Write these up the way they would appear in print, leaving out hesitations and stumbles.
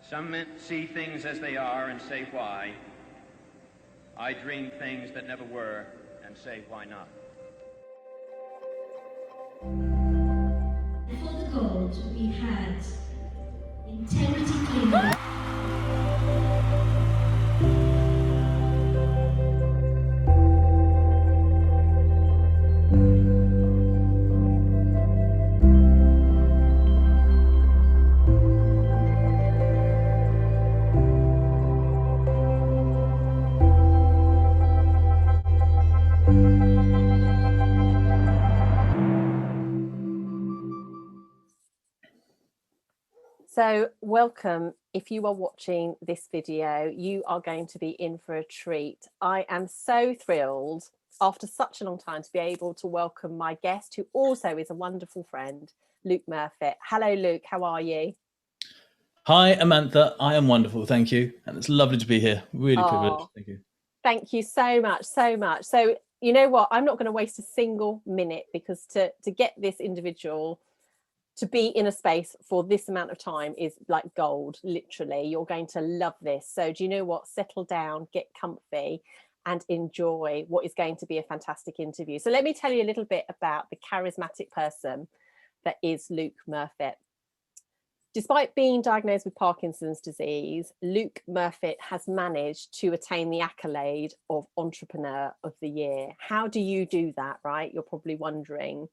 Some men see things as they are and say why. I dream things that never were and say why not. For the gold, we had integrity cleaning. So welcome. If you are watching this video, you are going to be in for a treat. I am so thrilled after such a long time to be able to welcome my guest, who also is a wonderful friend, Luke Murfitt. Hello, Luke. How are you? Hi, Amantha. I am wonderful, thank you. And it's lovely to be here. Really privileged. Thank you. Thank you so much, so much. So you know what? I'm not going to waste a single minute, because to get this individual to be in a space for this amount of time is like gold, literally. You're going to love this. So do you know what? Settle down, get comfy and enjoy what is going to be a fantastic interview. So let me tell you a little bit about the charismatic person that is Luke Murfitt. Despite being diagnosed with Parkinson's disease, Luke Murfitt has managed to attain the accolade of Entrepreneur of the Year. How do you do that, right? You're probably wondering.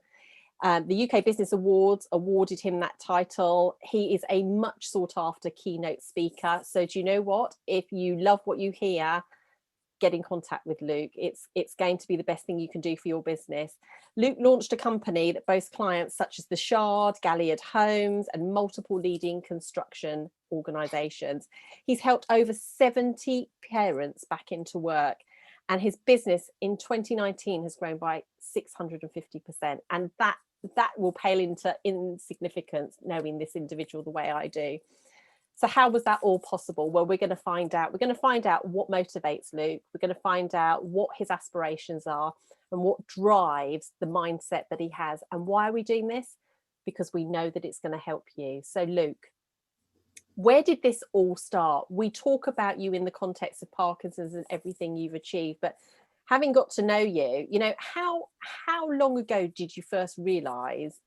The UK Business Awards awarded him that title. He is a much sought after keynote speaker. So do you know what? If you love what you hear, get in contact with Luke. It's going to be the best thing you can do for your business. Luke launched a company that boasts clients such as the Shard, Galliard Homes, and multiple leading construction organisations. He's helped over 70 parents back into work, and his business in 2019 has grown by 650%. And that will pale into insignificance knowing this individual the way I do. So how was that all possible? Well, we're going to find out. We're going to find out what motivates Luke. We're going to find out what his aspirations are and what drives the mindset that he has. And why are we doing this? Because we know that it's going to help you. So Luke, where did this all start? We talk about you in the context of Parkinson's and everything you've achieved, but having got to know you, you know, how long ago did you first realize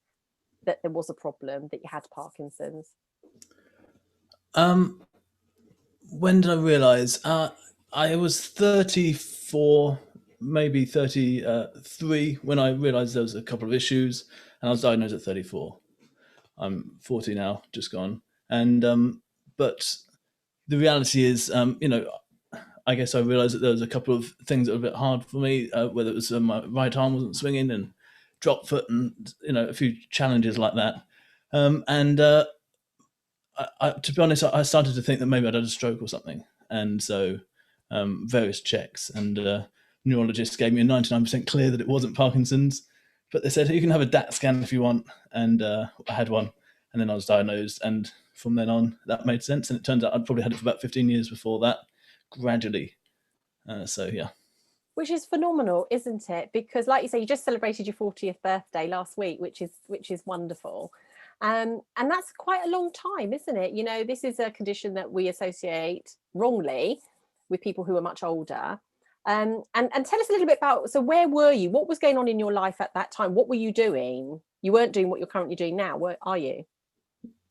that there was a problem, that you had Parkinson's? When did I realize? I was 34, maybe 33 when I realized there was a couple of issues, and I was diagnosed at 34. I'm 40 now, just gone. And but the reality is, you know, I guess I realized that there was a couple of things that were a bit hard for me, whether it was my right arm wasn't swinging and drop foot, and you know, a few challenges like that. To be honest, I started to think that maybe I'd had a stroke or something, and so various checks, and neurologists gave me a 99% clear that it wasn't Parkinson's, but they said you can have a DAT scan if you want, and I had one, and then I was diagnosed, and from then on that made sense, and it turns out I'd probably had it for about 15 years before that, gradually. So yeah. Which is phenomenal, isn't it? Because like you say, you just celebrated your 40th birthday last week, which is wonderful. And that's quite a long time, isn't it? You know, this is a condition that we associate wrongly with people who are much older. And tell us a little bit about, so where were you? What was going on in your life at that time? What were you doing? You weren't doing what you're currently doing now, are you?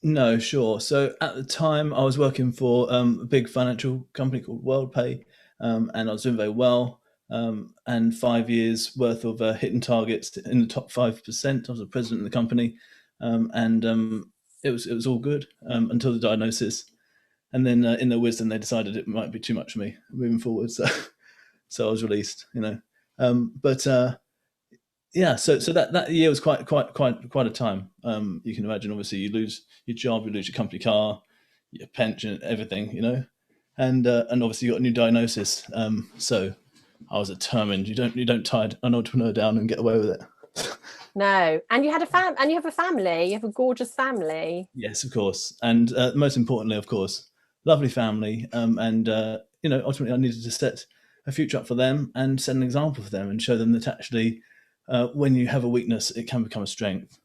No, sure. So at the time I was working for a big financial company called WorldPay, and I was doing very well. And 5 years worth of hitting targets in the top 5%. I was the president of the company. It was all good until the diagnosis, and then in their wisdom they decided it might be too much for me moving forward. So I was released, you know. Yeah, so that year was quite a time. You can imagine, obviously, you lose your job, you lose your company car, your pension, everything, you know, and obviously you got a new diagnosis. So I was determined. You don't tie an entrepreneur down and get away with it. No, and you had you have a family. You have a gorgeous family. Yes, of course, and most importantly, of course, lovely family. You know, ultimately, I needed to set a future up for them and set an example for them and show them that actually, when you have a weakness, it can become a strength.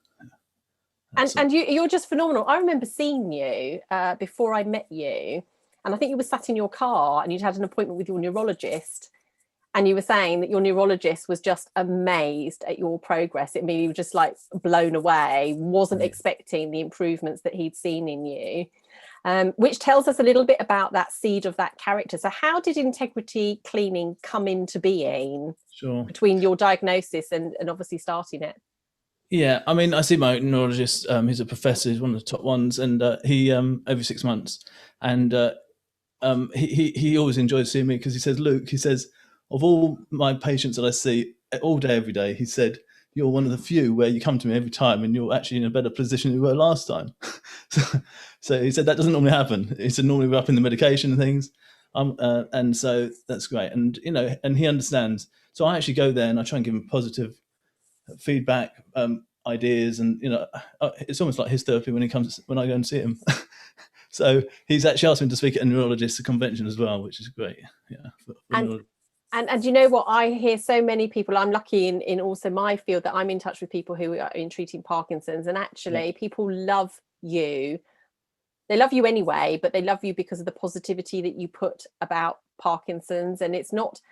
And you're just phenomenal. I remember seeing you before I met you, and I think you were sat in your car and you'd had an appointment with your neurologist, and you were saying that your neurologist was just amazed at your progress. I mean, you were just like blown away, wasn't expecting the improvements that he'd seen in you, which tells us a little bit about that seed of that character. So how did integrity cleaning come into being between your diagnosis and obviously starting it? Yeah, I mean, I see my neurologist. He's a professor. He's one of the top ones, and he every 6 months, and he always enjoys seeing me because he says, Luke, he says, of all my patients that I see all day, every day, he said, you're one of the few where you come to me every time and you're actually in a better position than you were last time. So he said that doesn't normally happen. He said normally we're up in the medication and things, and so that's great. And and he understands. So I actually go there and I try and give him positive feedback, ideas, and it's almost like his therapy when I go and see him. So he's actually asked me to speak at a neurologist convention as well, which is great. And you know what, I hear so many people, I'm lucky in also my field that I'm in touch with people who are in treating Parkinson's, and actually people love you. They love you anyway, but they love you because of the positivity that you put about Parkinson's. And it's not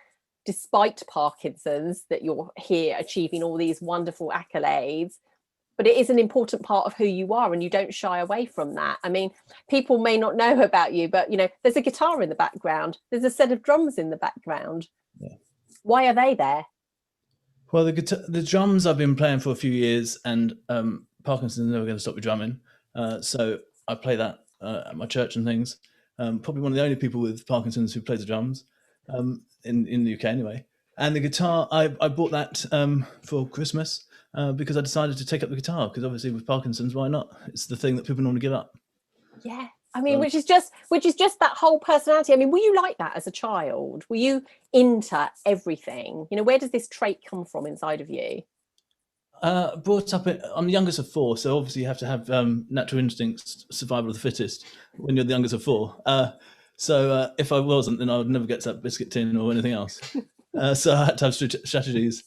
despite Parkinson's that you're here achieving all these wonderful accolades, but it is an important part of who you are, and you don't shy away from that. I mean, people may not know about you, but there's a guitar in the background, there's a set of drums in the background. Why are they there? Well, the drums I've been playing for a few years, and Parkinson's is never going to stop me drumming, so I play that at my church and things. Probably one of the only people with Parkinson's who plays the drums in the UK anyway. And the guitar, I bought that for Christmas because I decided to take up the guitar, because obviously with Parkinson's, why not? It's the thing that people normally give up. Yeah, I mean, which is just that whole personality. I mean, were you like that as a child? Were you into everything? Where does this trait come from inside of you? Brought up, I'm the youngest of four, so obviously you have to have natural instincts, survival of the fittest when you're the youngest of four. So if I wasn't, then I would never get to that biscuit tin or anything else. So I had to have strategies.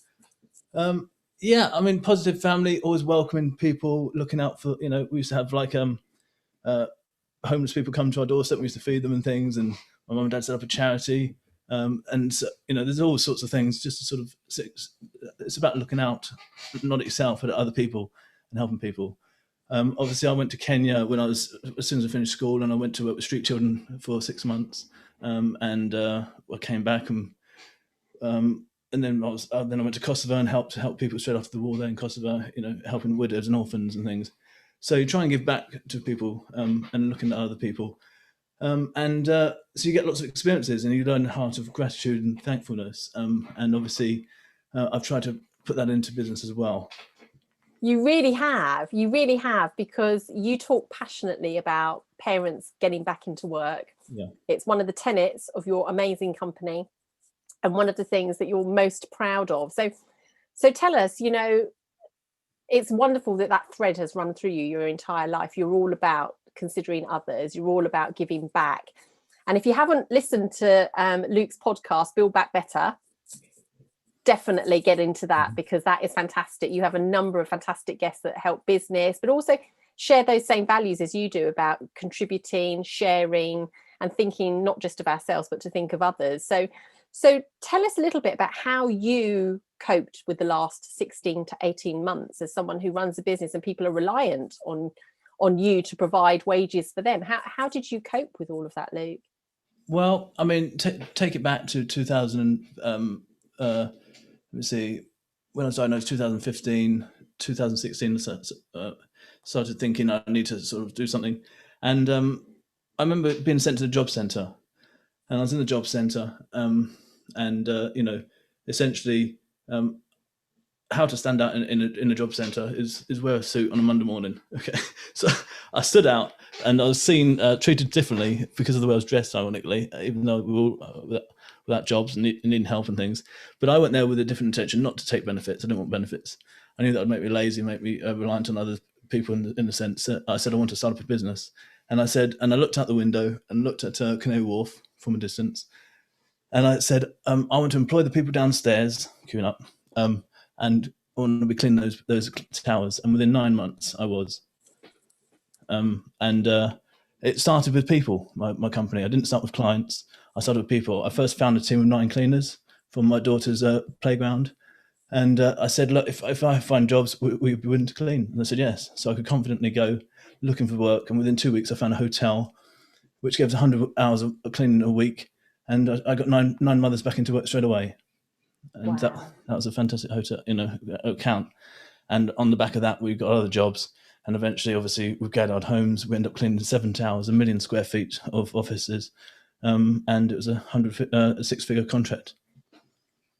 Yeah, I mean, positive family, always welcoming people, looking out for, we used to have like homeless people come to our doorstep. We used to feed them and things, and my mum and dad set up a charity. And so, there's all sorts of things, just to sort of, it's about looking out, not at yourself, but at other people and helping people. Obviously, I went to Kenya as soon as I finished school, and I went to work with street children for 6 months. And I came back, and then I went to Kosovo and helped people straight after the war there in Kosovo, helping widows and orphans and things. So you try and give back to people and looking at other people. So you get lots of experiences, and you learn the heart of gratitude and thankfulness. And obviously, I've tried to put that into business as well. You really have, because you talk passionately about parents getting back into work. Yeah. It's one of the tenets of your amazing company, and one of the things that you're most proud of. So tell us, it's wonderful that thread has run through you your entire life. You're all about considering others, you're all about giving back. And if you haven't listened to Luke's podcast, Build Back Better, definitely get into that, because that is fantastic. You have a number of fantastic guests that help business, but also share those same values as you do about contributing, sharing, and thinking not just of ourselves, but to think of others. So tell us a little bit about how you coped with the last 16 to 18 months as someone who runs a business and people are reliant on you to provide wages for them. How did you cope with all of that, Luke? Well, I mean, take it back to 2000. Let me see, when I was diagnosed, 2015, 2016, started thinking I need to sort of do something. And I remember being sent to the job centre, and I was in the job centre, essentially how to stand out in a job centre is wear a suit on a Monday morning. Okay, so I stood out, and I was treated differently because of the way I was dressed, ironically, even though we were all without jobs and needing help and things. But I went there with a different intention, not to take benefits. I didn't want benefits. I knew that would make me lazy, make me reliant on other people in the sense that I said I want to start up a business. And I looked out the window and looked at Canary Wharf from a distance. And I said, I want to employ the people downstairs, queuing up, and I want to be cleaning those towers. And within 9 months, I was. And it started with people, my company. I didn't start with clients. I started with people. I first found a team of 9 cleaners from my daughter's playground. And I said, look, if I find jobs, we'd be willing to clean. And they said yes. So I could confidently go looking for work. And within 2 weeks, I found a hotel, which gave us 100 hours of cleaning a week. And I got nine mothers back into work straight away. And Wow. that was a fantastic hotel, account. And on the back of that, we got other jobs. And eventually, obviously, we've gathered homes. We ended up cleaning 7 towers, 1 million square feet of offices. And it was a 6-figure contract.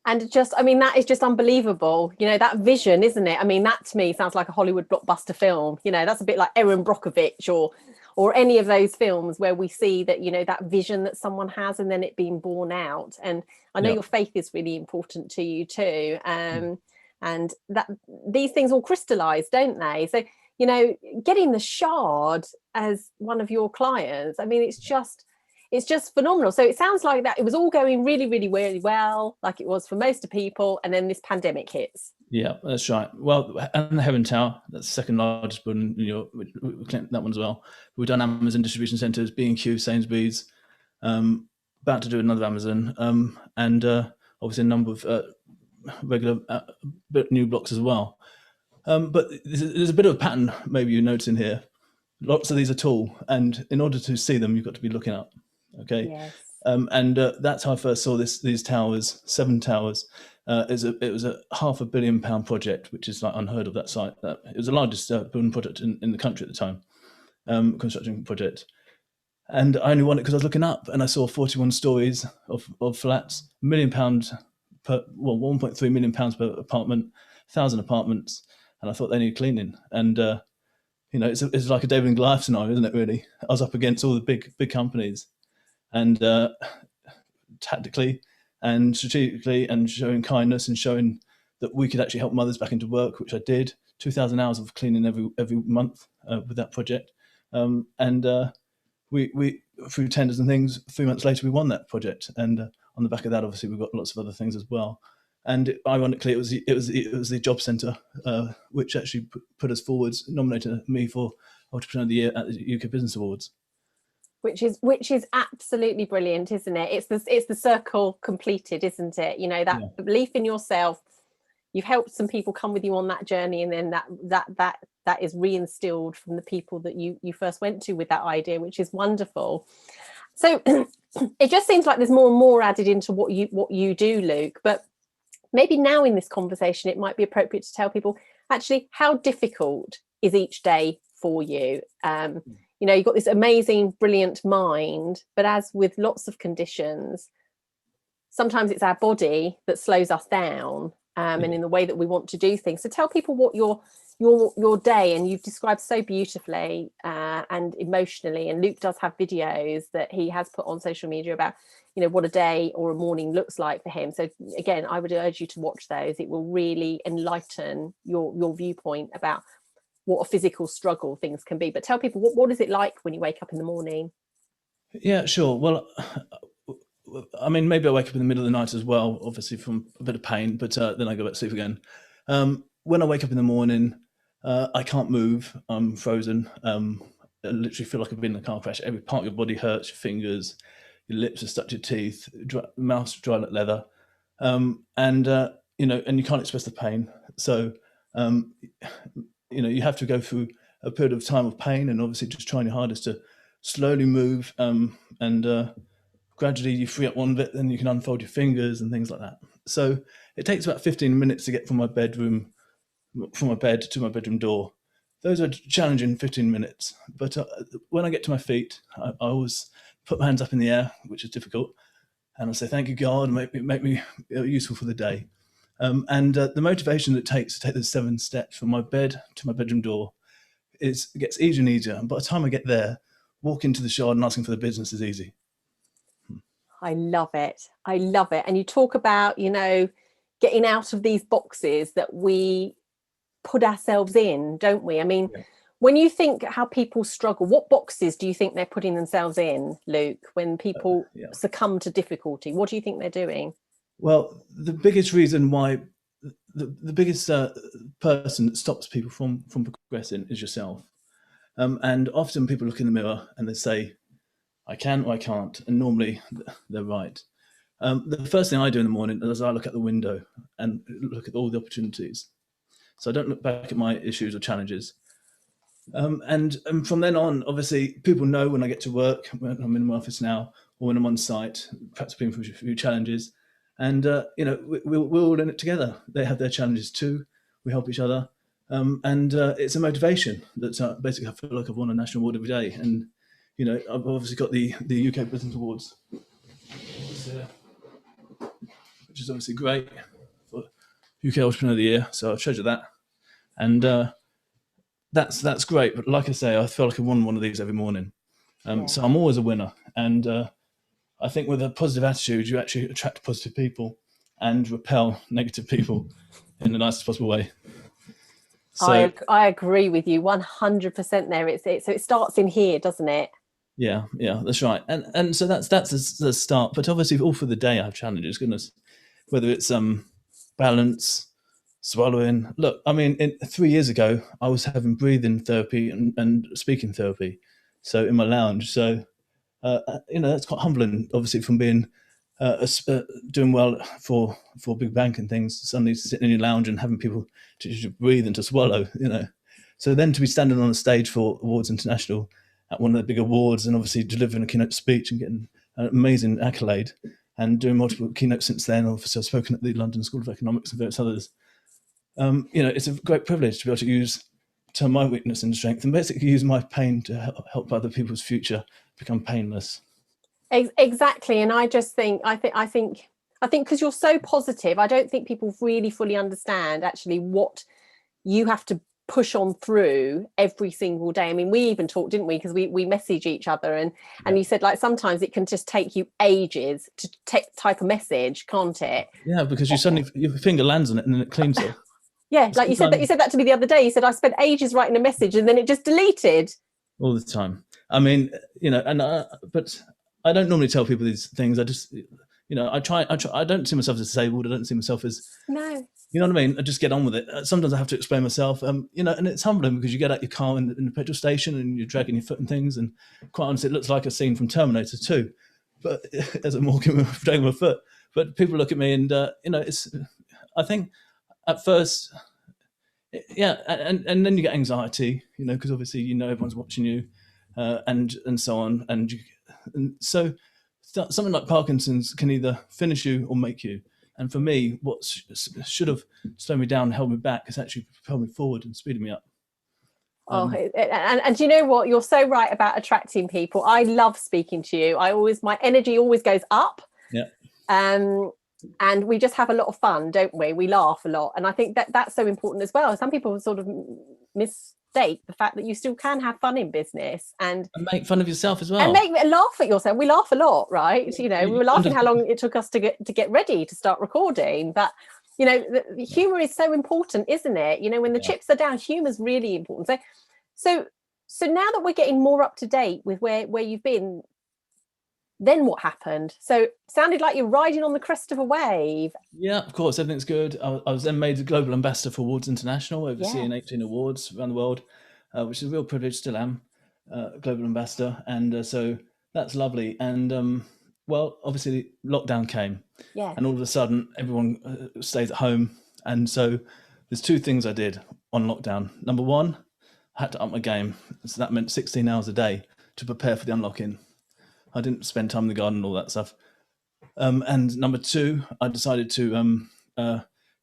And just, I mean, that is just unbelievable. That vision, isn't it? I mean, that to me sounds like a Hollywood blockbuster film. That's a bit like Erin Brockovich or any of those films where we see that, that vision that someone has and then it being borne out. And I know your faith is really important to you too. And that these things all crystallize, don't they? So, getting the Shard as one of your clients, I mean, it's just phenomenal. So it sounds like that it was all going really, really, really well, like it was for most of people, and then this pandemic hits. Yeah, that's right. Well, and the Heron Tower, that's the second largest building in Europe. We claimed that one as well. We've done Amazon distribution centres, B&Q, Sainsbury's, about to do another Amazon, and obviously a number of regular new blocks as well. But there's a bit of a pattern maybe you notice in here. Lots of these are tall, and in order to see them, you've got to be looking up. Okay. Yes. And that's how I first saw these towers, 7 towers. It was a £500 million project, which is like unheard of. That site. It was the largest building project in the country at the time, construction project. And I only won it because I was looking up, and I saw 41 stories of flats, £1 million per, well, £1.3 million per apartment, 1,000 apartments, and I thought they need cleaning. And it's like a David and Goliath scenario, isn't it? Really, I was up against all the big companies. And tactically and strategically and showing kindness and showing that we could actually help mothers back into work, which I did. 2,000 hours of cleaning every month with that project. We through tenders and things, 3 months later, we won that project. And on the back of that, obviously, we've got lots of other things as well. And ironically, it was the job centre which actually put us forwards, nominated me for Entrepreneur of the Year at the UK Business Awards. Which is absolutely brilliant, isn't it? It's the circle completed, isn't it? That belief in yourself. You've helped some people come with you on that journey, and then that is reinstilled from the people that you first went to with that idea, which is wonderful. So it just seems like there's more and more added into what you do, Luke. But maybe now in this conversation, it might be appropriate to tell people actually how difficult is each day for you. You've got this amazing, brilliant mind, but as with lots of conditions, sometimes it's our body that slows us down, and in the way that we want to do things. So tell people what your day, and you've described so beautifully and emotionally, and Luke does have videos that he has put on social media about, what a day or a morning looks like for him. So again, I would urge you to watch those. It will really enlighten your viewpoint about what a physical struggle things can be. But tell people, what is it like when you wake up in the morning? Yeah, sure. Well, I mean, maybe I wake up in the middle of the night as well, obviously from a bit of pain, but then I go back to sleep again. When I wake up in the morning, I can't move. I'm frozen. I literally feel like I've been in a car crash. Every part of your body hurts, your fingers, your lips are stuck to your teeth, mouth's dry like leather. And you can't express the pain. So, you have to go through a period of time of pain, and obviously just trying your hardest to slowly move, and gradually you free up one bit, then you can unfold your fingers and things like that. So it takes about 15 minutes to get from my bed to my bedroom door. Those are challenging 15 minutes. But when I get to my feet, I always put my hands up in the air, which is difficult, and I say, thank you, God, and make me useful for the day. And the motivation it takes to take those 7 steps from my bed to my bedroom door it gets easier and easier. And by the time I get there, walking to the Shard and asking for the business is easy. I love it. And you talk about, getting out of these boxes that we put ourselves in, don't we? I mean, when you think how people struggle, what boxes do you think they're putting themselves in, Luke, when people succumb to difficulty? What do you think they're doing? Well, the biggest reason why, the biggest person that stops people from progressing is yourself. And often people look in the mirror and they say, I can or I can't. And normally they're right. The first thing I do in the morning is I look out the window and look at all the opportunities. So I don't look back at my issues or challenges. And from then on, obviously, people know when I get to work, when I'm in my office now, or when I'm on site, perhaps being for a few challenges. And, we're all in it together. They have their challenges too. We help each other. And it's a motivation that basically I feel like I've won a national award every day. And, I've obviously got the UK Business Awards, which is obviously great for UK Entrepreneur of the Year. So I treasure that. And that's great. But like I say, I feel like I won one of these every morning. So I'm always a winner. And I think with a positive attitude, you actually attract positive people and repel negative people in the nicest possible way. So, I agree with you 100% there. So it starts in here, doesn't it? Yeah, that's right. And so that's the start. But obviously, all for the day, I have challenges. Goodness, whether it's balance, swallowing. Look, I mean, 3 years ago, I was having breathing therapy and speaking therapy. So in my lounge. So that's quite humbling. Obviously, from being doing well for a big bank and things, suddenly sitting in your lounge and having people to breathe and to swallow. So then to be standing on a stage for Awards International at one of the big awards and obviously delivering a keynote speech and getting an amazing accolade and doing multiple keynotes since then. Obviously, I've spoken at the London School of Economics and various others. It's a great privilege to be able to turn my weakness into strength and basically use my pain to help other people's future become painless. Exactly. And I just think, I think because you're so positive, I don't think people really fully understand actually what you have to push on through every single day. I mean, we even talked, didn't we? Because we message each other and you said like sometimes it can just take you ages to type a message, can't it? Yeah, because your finger lands on it and then it cleans it. Yeah, like you said that to me the other day. You said I spent ages writing a message and then it just deleted. All the time. I mean, but I don't normally tell people these things. I just, I try. I don't see myself as disabled. I don't see myself as no. You know what I mean? I just get on with it. Sometimes I have to explain myself, and it's humbling because you get out your car in the petrol station and you're dragging your foot and things, and quite honestly, it looks like a scene from Terminator 2, but as I'm walking, dragging my foot. But people look at me, and it's. I think at first, and then you get anxiety, because obviously everyone's watching you, and so on, and so something like Parkinson's can either finish you or make you. And for me, what should have slowed me down and held me back has actually propelled me forward and speeded me up. And you know what? You're so right about attracting people. I love speaking to you. My energy always goes up. Yeah. And we just have a lot of fun, don't we? We laugh a lot. And I think that's so important as well. Some people sort of mistake the fact that you still can have fun in business and make fun of yourself as well, and laugh at yourself. We laugh a lot, right? We were laughing how long it took us to get ready to start recording, but the humor is so important, isn't it? When the chips are down, humor's really important. So now that we're getting more up to date with where you've been, then what happened? So sounded like you're riding on the crest of a wave. Yeah, of course, everything's good. I was then made the global ambassador for Awards International, overseeing 18 awards around the world, which is a real privilege. Still am global ambassador, and so that's lovely. And obviously lockdown came, and all of a sudden everyone stays at home, and so there's two things I did on lockdown. Number one, I had to up my game, so that meant 16 hours a day to prepare for the unlocking. I didn't spend time in the garden and all that stuff. And number two, I decided to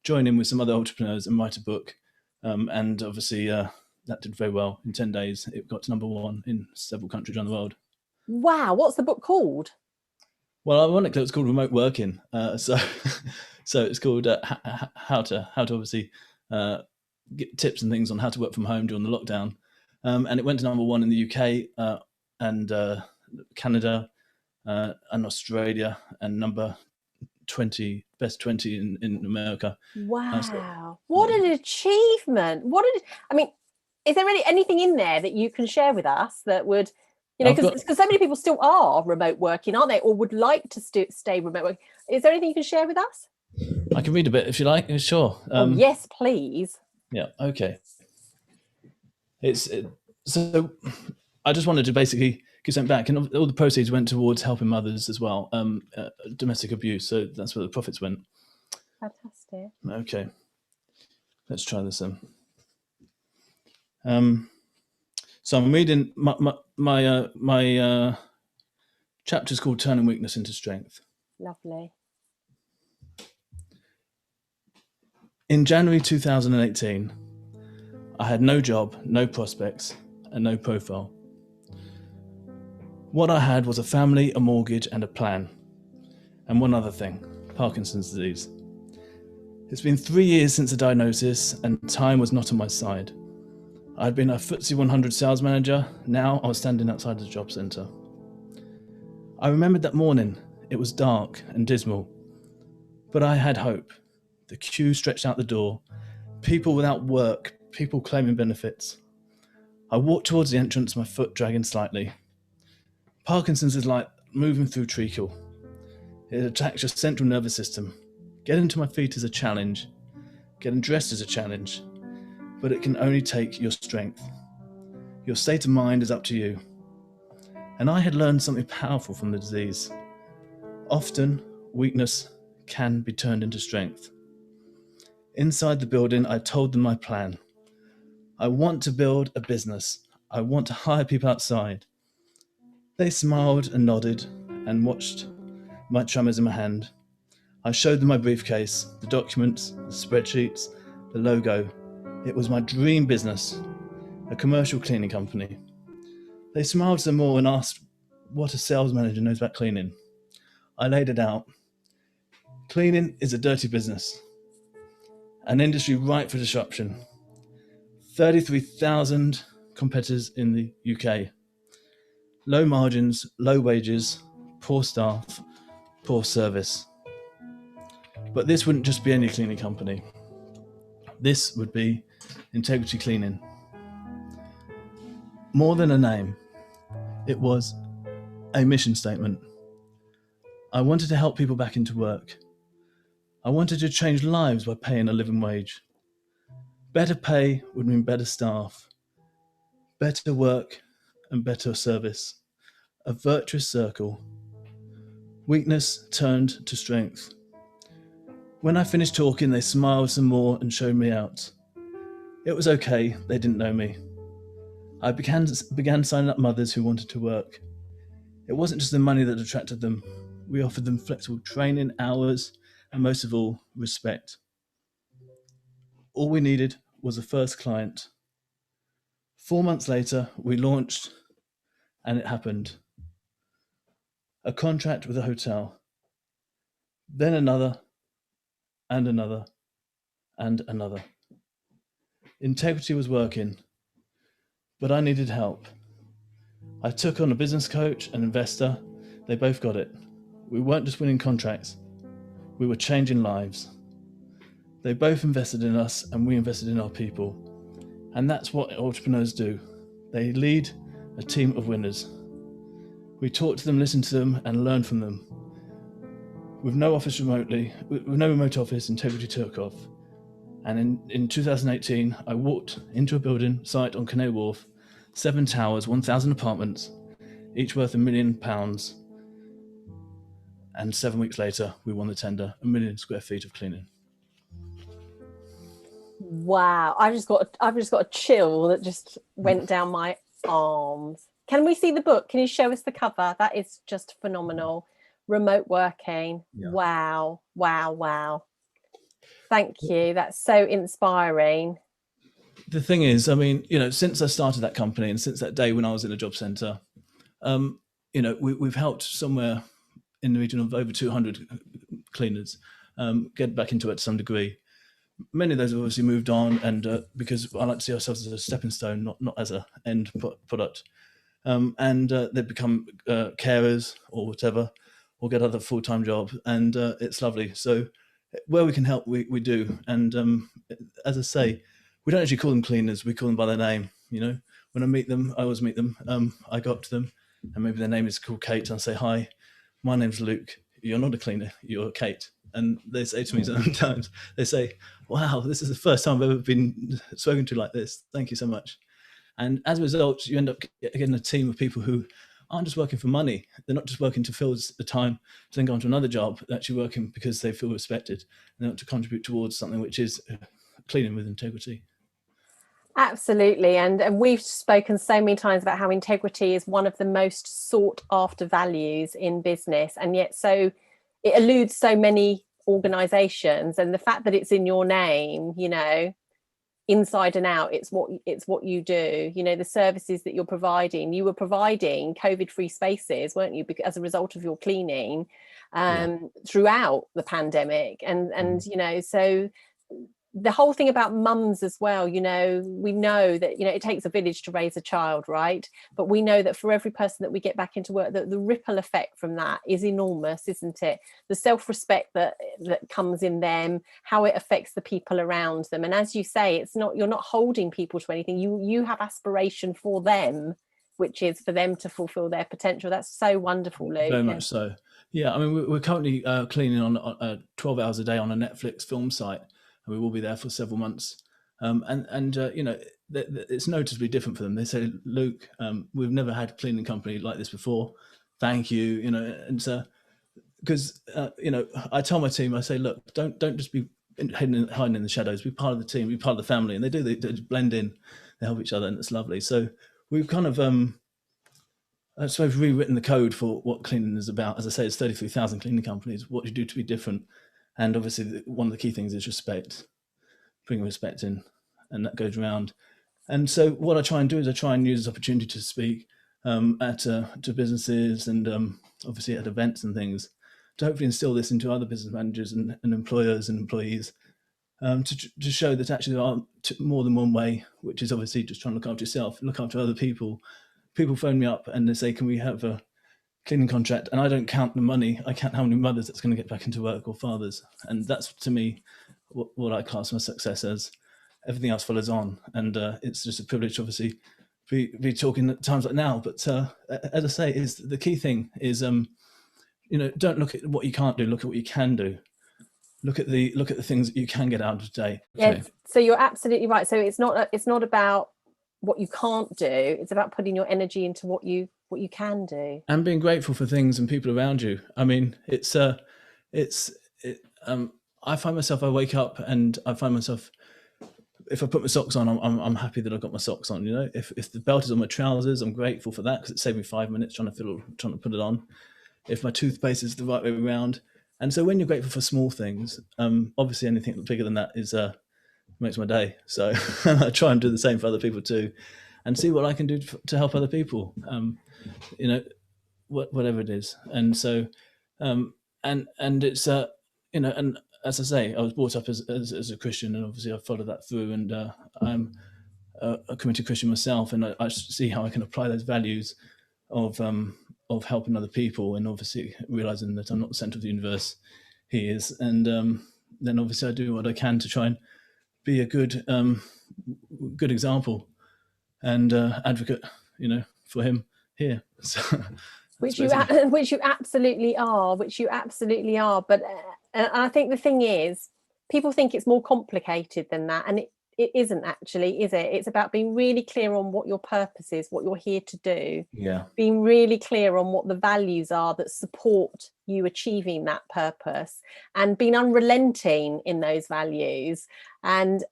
join in with some other entrepreneurs and write a book. And obviously that did very well. In 10 days, it got to number one in several countries around the world. Wow. What's the book called? Well, ironically, it's called Remote Working. So it's called how to obviously get tips and things on how to work from home during the lockdown. And it went to number one in the UK and Canada and Australia, and number 20, best 20 in America. Wow, what an achievement! Is there anything in there that you can share with us that would, because so many people still are remote working, aren't they, or would like to stay remote working? Is there anything you can share with us? I can read a bit if you like. Sure. Yes, please. Yeah. Okay. So I just wanted to basically give something back, and all the proceeds went towards helping mothers as well, domestic abuse. So that's where the profits went. Fantastic. Okay, let's try this then. So I'm reading my chapter's called Turning Weakness into Strength. Lovely. In January 2018, I had no job, no prospects, and no profile. What I had was a family, a mortgage, and a plan. And one other thing, Parkinson's disease. It's been 3 years since the diagnosis, and time was not on my side. I'd been a FTSE 100 sales manager. Now I was standing outside the job centre. I remembered that morning. It was dark and dismal, but I had hope. The queue stretched out the door, people without work, people claiming benefits. I walked towards the entrance, my foot dragging slightly. Parkinson's is like moving through treacle. It attacks your central nervous system. Getting to my feet is a challenge. Getting dressed is a challenge. But it can only take your strength. Your state of mind is up to you. And I had learned something powerful from the disease. Often, weakness can be turned into strength. Inside the building, I told them my plan. I want to build a business. I want to hire people outside. They smiled and nodded and watched my tremors in my hand. I showed them my briefcase, the documents, the spreadsheets, the logo. It was my dream business, a commercial cleaning company. They smiled some more and asked what a sales manager knows about cleaning. I laid it out. Cleaning is a dirty business, an industry ripe for disruption. 33,000 competitors in the UK. Low margins, low wages, poor staff, poor service. But this wouldn't just be any cleaning company. This would be Integrity Cleaning. More than a name, it was a mission statement. I wanted to help people back into work. I wanted to change lives by paying a living wage. Better pay would mean better staff, better work and better service. A virtuous circle. Weakness turned to strength. When I finished talking, they smiled some more and showed me out. It was okay, they didn't know me. I began signing up mothers who wanted to work. It wasn't just the money that attracted them. We offered them flexible training, hours, and most of all, respect. All we needed was a first client. 4 months later, we launched, and it happened. A contract with a hotel. Then another, and another, and another. Integrity was working, but I needed help. I took on a business coach, an investor. They both got it. We weren't just winning contracts. We were changing lives. They both invested in us and we invested in our people. And that's what entrepreneurs do. They lead a team of winners. We talk to them, listen to them, and learn from them. With no remote office, Integrity took off. And in 2018, I walked into a building site on Canary Wharf, 7 towers, 1,000 apartments, each worth £1 million. And 7 weeks later, we won the tender, 1 million square feet of cleaning. Wow, I've just got a chill that just went down my arms. Can we see the book? Can you show us the cover? That is just phenomenal. Remote working. Yeah. Wow, wow, wow. Thank you. That's so inspiring. The thing is, I mean, since I started that company and since that day when I was in a job centre, we've helped somewhere in the region of over 200 cleaners get back into it to some degree. Many of those have obviously moved on, and because I like to see ourselves as a stepping stone, not as an end product. They've become carers or whatever, or get other full-time jobs, and it's lovely. So where we can help, we do. And as I say, we don't actually call them cleaners, we call them by their name. When I meet them, I always meet them. I go up to them, and maybe their name is called Kate, and I say, "Hi, my name's Luke. You're not a cleaner, you're Kate." And they say to me sometimes, they say, "Wow, this is the first time I've ever been spoken to like this. Thank you so much." And as a result, you end up getting a team of people who aren't just working for money. They're not just working to fill the time to then go on to another job. They're actually working because they feel respected and they want to contribute towards something which is cleaning with integrity. Absolutely. And we've spoken so many times about how integrity is one of the most sought after values in business. And yet so it eludes so many organizations, and the fact that it's in your name, you know, inside and out, it's what you do, you know, the services that you're providing. You were providing COVID-free spaces, weren't you, as a result of your cleaning throughout the pandemic. And you know, so the whole thing about mums as well, you know, we know that, you know, it takes a village to raise a child, right? But we know that for every person that we get back into work, that the ripple effect from that is enormous, isn't it? The self-respect that comes in them, how it affects the people around them. And as you say, it's not, you're not holding people to anything. You have aspiration for them, which is for them to fulfill their potential. That's so wonderful, Luke. Very much so. Yeah, I mean, we're currently cleaning on 12 hours a day on a Netflix film site, and we will be there for several months. And you know, it's noticeably different for them. They say, Luke, we've never had a cleaning company like this before. Thank you. You know, and so because you know, I tell my team, I say, look, don't just be hiding in the shadows. Be part of the team. Be part of the family. And they do. They blend in. They help each other, and it's lovely. So we've kind of I suppose rewritten the code for what cleaning is about. As I say, it's 33,000 cleaning companies. What you do to be different. And obviously, one of the key things is respect, bring respect in, and that goes around. And so what I try and do is I try and use this opportunity to speak to businesses and obviously at events and things to hopefully instill this into other business managers and employers and employees to show that actually there are more than one way, which is obviously just trying to look after yourself, look after other people. People phone me up and they say, can we have a cleaning contract? And I don't count the money. I count how many mothers that's going to get back into work or fathers. And that's, to me, what I class my success as. Everything else follows on. And it's just a privilege, obviously, be talking at times like now. But as I say, is the key thing is, you know, don't look at what you can't do. Look at what you can do. Look at the things that you can get out of today. Yeah. So you're absolutely right. So it's not about what you can't do. It's about putting your energy into what you can do, and being grateful for things and people around you. I mean, I find myself, I wake up and I find myself, if I put my socks on, I'm happy that I've got my socks on. You know, if the belt is on my trousers, I'm grateful for that because it saved me 5 minutes trying to put it on. If my toothpaste is the right way around. And so when you're grateful for small things, obviously anything bigger than that is makes my day. So I try and do the same for other people too, and see what I can do to help other people. You know, whatever it is. And so, and it's you know, and as I say, I was brought up as a Christian, and obviously I followed that through. And I'm a committed Christian myself, and I see how I can apply those values of helping other people, and obviously realizing that I'm not the center of the universe. He is, and then obviously I do what I can to try and be a good example and advocate, you know, for him here. So, which you absolutely are. But and I think the thing is, people think it's more complicated than that, and it isn't actually, is it? It's about being really clear on what your purpose is, what you're here to do. Yeah. Being really clear on what the values are that support you achieving that purpose, and being unrelenting in those values. And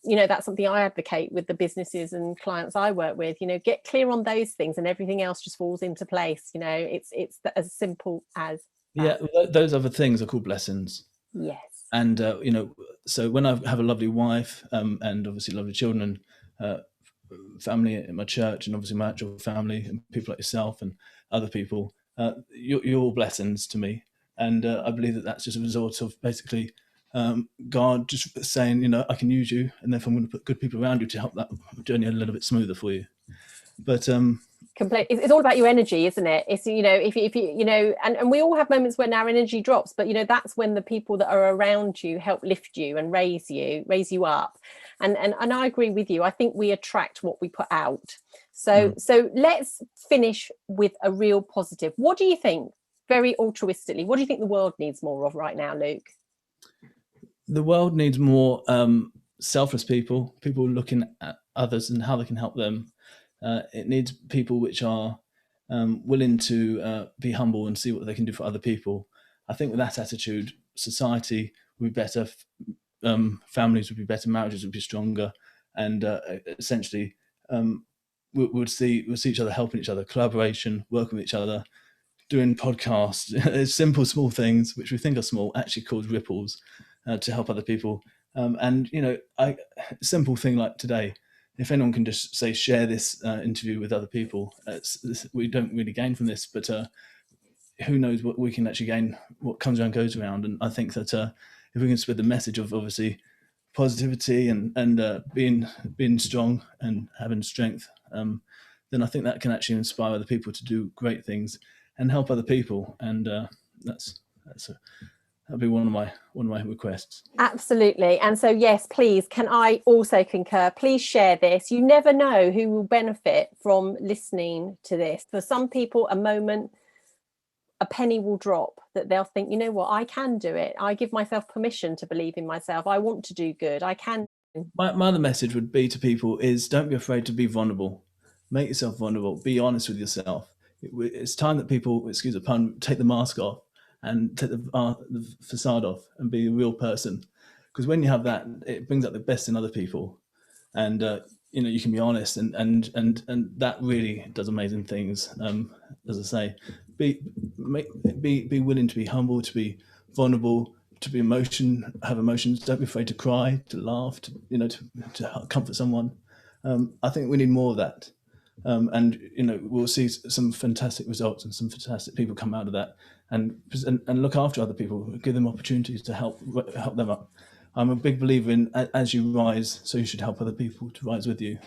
you know, that's something I advocate with the businesses and clients I work with. You know, get clear on those things and everything else just falls into place. You know, it's as simple as that. Yeah, those other things are called blessings. Yes. And you know, so when I have a lovely wife and obviously lovely children, family in my church, and obviously my actual family and people like yourself and other people, you're all blessings to me. And I believe that that's just a result of basically God just saying, you know, I can use you, and therefore I'm going to put good people around you to help that journey a little bit smoother for you. But it's all about your energy, isn't it? It's, you know, if you you know, and we all have moments when our energy drops, but you know, that's when the people that are around you help lift you and raise you up. And I agree with you. I think we attract what we put out. So let's finish with a real positive. What do you think, very altruistically, what do you think the world needs more of right now, Luke? The world needs more selfless people looking at others and how they can help them. It needs people which are willing to be humble and see what they can do for other people. I think with that attitude, society would be better, families would be better, marriages would be stronger, and essentially we'll see each other helping each other, collaboration, working with each other, doing podcasts, simple small things which we think are small actually cause ripples to help other people. And simple thing like today, if anyone can just say share this interview with other people, we don't really gain from this, but who knows what we can actually gain. What comes around goes around, and I think that if we can spread the message of obviously positivity and being strong and having strength, then I think that can actually inspire other people to do great things and help other people, and that'd be one of my requests. Absolutely. And so, yes, please, can I also concur? Please share this. You never know who will benefit from listening to this. For some people, a penny will drop, that they'll think, you know what, I can do it. I give myself permission to believe in myself. I want to do good. I can. My other message would be to people is don't be afraid to be vulnerable. Make yourself vulnerable. Be honest with yourself. It's time that people, excuse the pun, take the mask off and take the facade off and be a real person. Because when you have that, it brings out the best in other people, and you can be honest, and that really does amazing things. As I say, be willing to be humble, to be vulnerable, to be have emotions. Don't be afraid to cry, to laugh, to comfort someone. I think we need more of that. And we'll see some fantastic results and some fantastic people come out of that, and look after other people, give them opportunities to help them up. I'm a big believer in as you rise, so you should help other people to rise with you.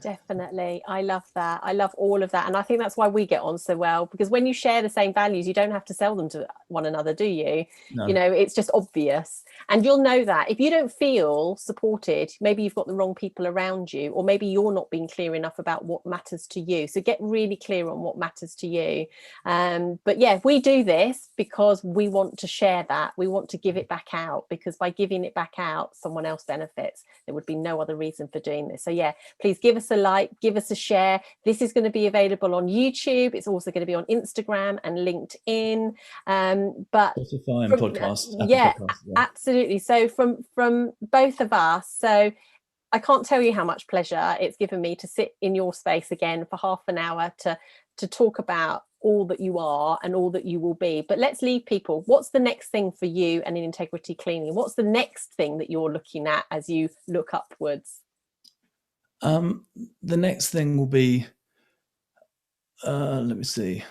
Definitely. I love that. I love all of that. And I think that's why we get on so well, because when you share the same values, you don't have to sell them to one another, do you? No. It's just obvious. And you'll know that if you don't feel supported, maybe you've got the wrong people around you, or maybe you're not being clear enough about what matters to you. So get really clear on what matters to you. But yeah, we do this because we want to share that. We want to give it back out, because by giving it back out, someone else benefits. There would be no other reason for doing this. So yeah, please give us a like, give us a share. This is going to be available on YouTube. It's also going to be on Instagram and LinkedIn. But Spotify and podcasts. Yeah, absolutely. So from both of us, so I can't tell you how much pleasure it's given me to sit in your space again for half an hour to talk about all that you are and all that you will be. But let's leave people. What's the next thing for you and in integrity cleaning? What's the next thing that you're looking at as you look upwards? The next thing will be, let me see.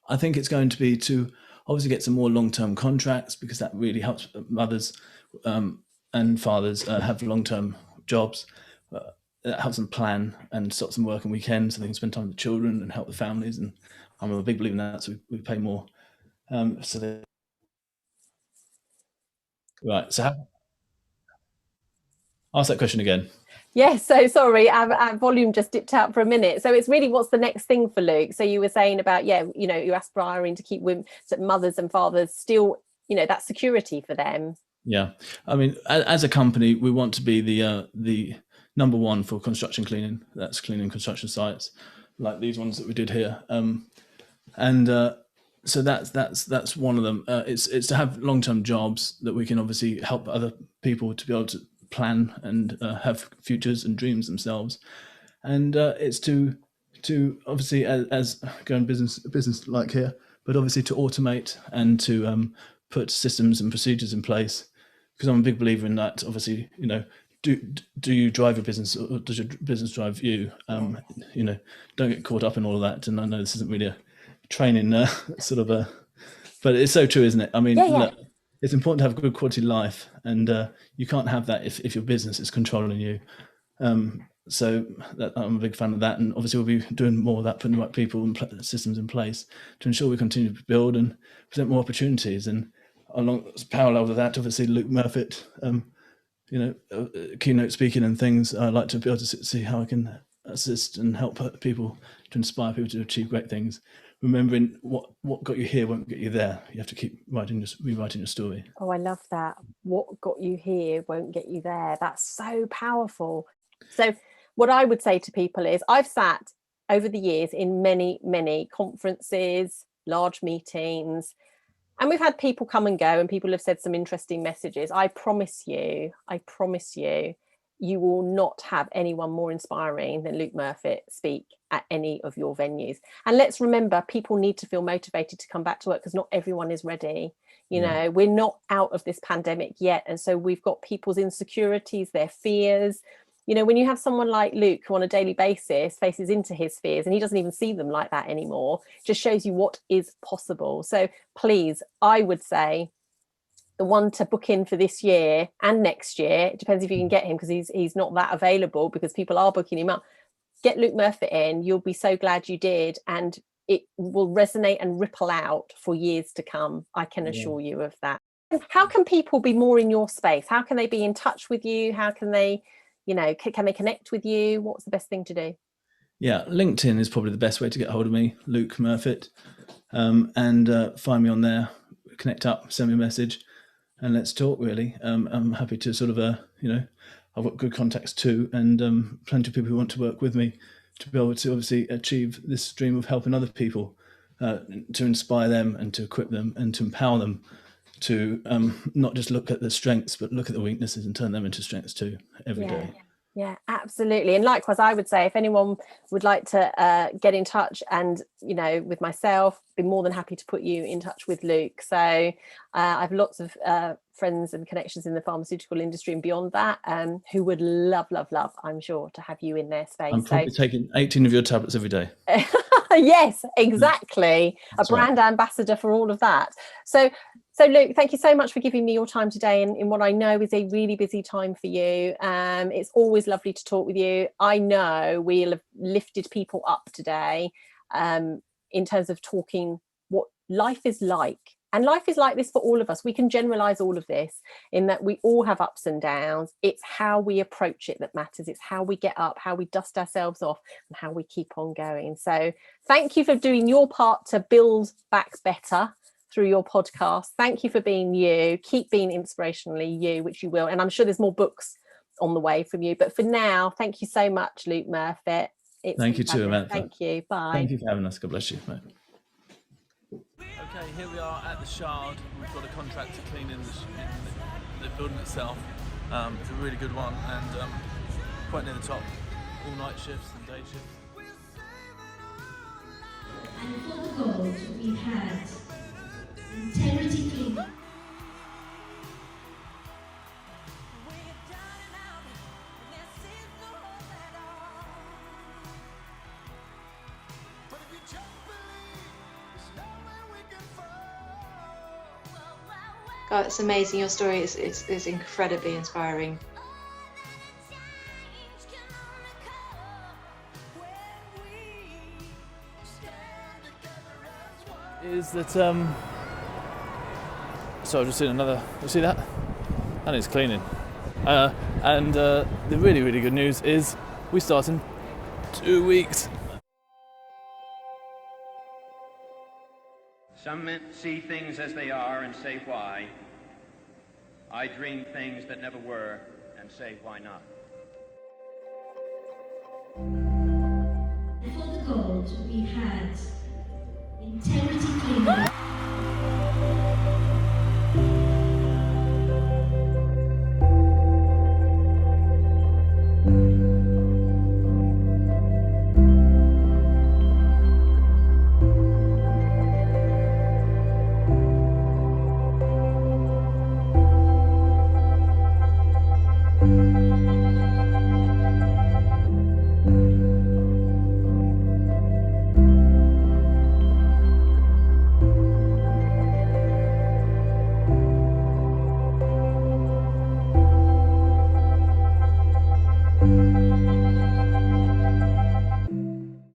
I think it's going to be to obviously get some more long-term contracts, because that really helps mothers and fathers have long-term jobs. That helps them plan and stops them working weekends so they can spend time with the children and help the families. And I'm a big believer in that, so we pay more. Right. So ask that question again. Yes, so sorry, our volume just dipped out for a minute. So it's really, what's the next thing for Luke? So you were saying about, you're aspiring to keep women, so mothers and fathers still, that security for them. Yeah, I mean, as a company, we want to be the number one for construction cleaning. That's cleaning construction sites like these ones that we did here. So that's one of them. It's to have long-term jobs that we can obviously help other people to be able to plan and have futures and dreams themselves, and it's to obviously as going business like here, but obviously to automate and to put systems and procedures in place, because I'm a big believer in that. Obviously, do you drive your business, or does your business drive you? Don't get caught up in all of that. And I know this isn't really a training but it's so true, isn't it? I mean, look, it's important to have a good quality life, and you can't have that if your business is controlling you. So I'm a big fan of that, and obviously we'll be doing more of that, putting the right people and systems in place to ensure we continue to build and present more opportunities. And along parallel with that, obviously Luke Murfitt, keynote speaking and things. I like to be able to see how I can assist and help people, to inspire people to achieve great things. Remembering what got you here won't get you there. You have to keep rewriting your story. Oh, I love that. What got you here won't get you there. That's so powerful. So what I would say to people is I've sat over the years in many conferences, large meetings, and we've had people come and go, and people have said some interesting messages. I promise you, you will not have anyone more inspiring than Luke Murfitt speak at any of your venues. And let's remember, people need to feel motivated to come back to work, because not everyone is ready. You know, we're not out of this pandemic yet. And so we've got people's insecurities, their fears. You know, when you have someone like Luke who on a daily basis faces into his fears and he doesn't even see them like that anymore, just shows you what is possible. So please, I would say the one to book in for this year and next year, it depends if you can get him, because he's not that available, because people are booking him up. Get Luke Murfitt in. You'll be so glad you did. And it will resonate and ripple out for years to come. I can assure you of that. How can people be more in your space? How can they be in touch with you? How can they, you know, can they connect with you? What's the best thing to do? Yeah, LinkedIn is probably the best way to get hold of me, Luke Murfitt, and find me on there, connect up, send me a message, and let's talk, really. I'm happy to sort of, you know, I've got good contacts too, and plenty of people who want to work with me to be able to obviously achieve this dream of helping other people, to inspire them and to equip them and to empower them to not just look at the strengths, but look at the weaknesses and turn them into strengths too every day. Yeah, absolutely. And likewise, I would say if anyone would like to get in touch and, you know, with myself, be more than happy to put you in touch with Luke. So I have lots of friends and connections in the pharmaceutical industry and beyond that, who would love, I'm sure, to have you in their space. I'm probably taking 18 of your tablets every day. Yes, exactly. That's a brand ambassador for all of that. So Luke, thank you so much for giving me your time today in what I know is a really busy time for you. It's always lovely to talk with you. I know we'll have lifted people up today in terms of talking what life is like. And life is like this for all of us. We can generalize all of this in that we all have ups and downs. It's how we approach it that matters. It's how we get up, how we dust ourselves off, and how we keep on going. So thank you for doing your part to build back better through your podcast. Thank you for being you. Keep being inspirationally you, which you will. And I'm sure there's more books on the way from you. But for now, thank you so much, Luke Murfitt. Thank you too, Amantha. Thank you. Bye. Thank you for having us. God bless you. Bye. Okay, here we are at the Shard. We've got a contractor cleaning the building itself. It's a really good one, and quite near the top. All night shifts and day shifts. And for the gold, we had integrity cleaning. God, it's amazing. Your story is incredibly inspiring. Is that so I've just seen another, you see that? And it's cleaning. And the really good news is we start in 2 weeks. Some men see things as they are and say why. I dream things that never were and say why not. And for the gold, we had integrity cleaning.